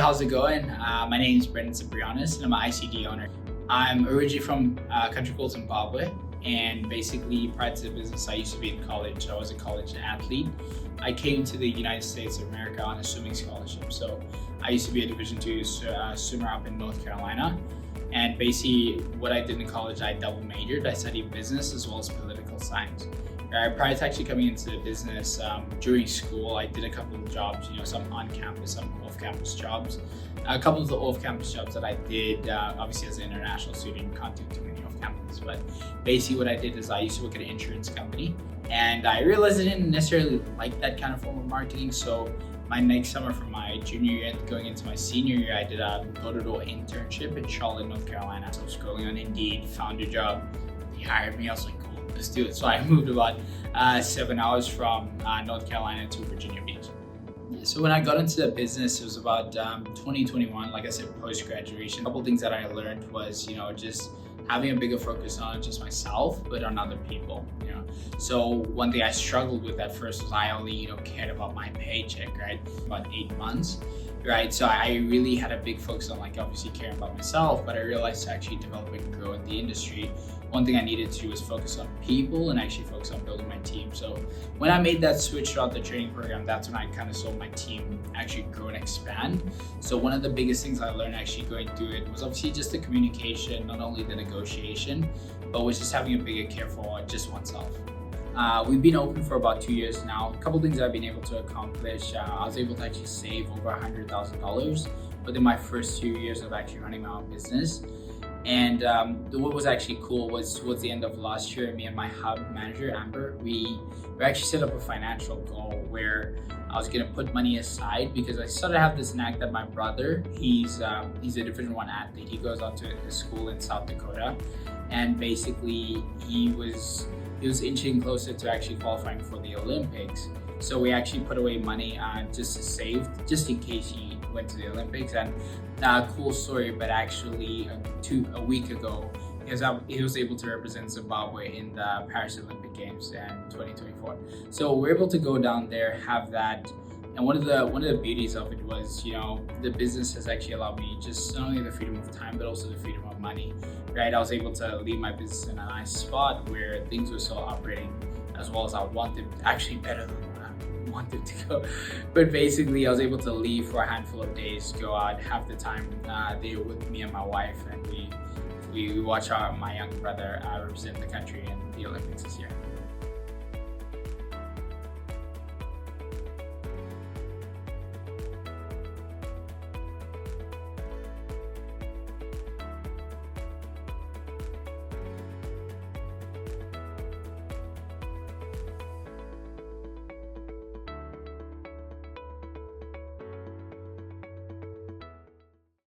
how's it going? My name is Brendan Zimbabwean and I'm an ICD owner. I'm originally from a country called Zimbabwe, and basically prior to the business I used to be in college. I was a college athlete. I came to the United States of America on a swimming scholarship. So I used to be a Division II swimmer up in North Carolina. And basically what I did in college, I double majored. I studied business as well as political science. Prior to actually coming into the business, during school, I did a couple of jobs, some on campus, some off campus jobs. A couple of the off campus jobs that I did, obviously as an international student, you can't do too many off campus, but basically what I did is I used to work at an insurance company, and I realized I didn't necessarily like that kind of form of marketing. So my next summer from my junior year going into my senior year, I did a door-to-door internship in Charlotte, North Carolina. So I was scrolling on Indeed, found a job, they hired me. I was like, cool, let's do it. So I moved about 7 hours from North Carolina to Virginia Beach. So when I got into the business, it was about 2021, like I said, post-graduation. A couple things that I learned was, just having a bigger focus on not just myself, but on other people, So one thing I struggled with at first was I only, cared about my paycheck, right? About 8 months, right? So I really had a big focus on obviously caring about myself, but I realized to actually develop and grow in the industry, one thing I needed to do was focus on people and actually focus on building my team. So when I made that switch throughout the training program, that's when I kind of saw my team actually grow and expand. So one of the biggest things I learned actually going through it was obviously just the communication, not only the negotiation, but was just having a bigger care for just oneself. We've been open for about 2 years now. A couple things I've been able to accomplish. I was able to actually save over $100,000 within my first 2 years of actually running my own business. And what was actually cool was towards the end of last year, me and my hub manager, Amber, we actually set up a financial goal where I was gonna put money aside because I started to have this knack that my brother, he's a Division I athlete. He goes out to a school in South Dakota, and basically he was inching closer to actually qualifying for the Olympics. So we actually put away money just to save, just in case he went to the Olympics. And cool story, but actually a week ago, he was able to represent Zimbabwe in the Paris Olympic Games in 2024. So we're able to go down there, have that. And one of the beauties of it was, the business has actually allowed me just not only the freedom of time, but also the freedom of money, right? I was able to leave my business in a nice spot where things were still operating as well as I wanted, actually better than what I wanted to go. But basically I was able to leave for a handful of days, go out, have the time there with me and my wife, and we watch my younger brother represent the country in the Olympics this year.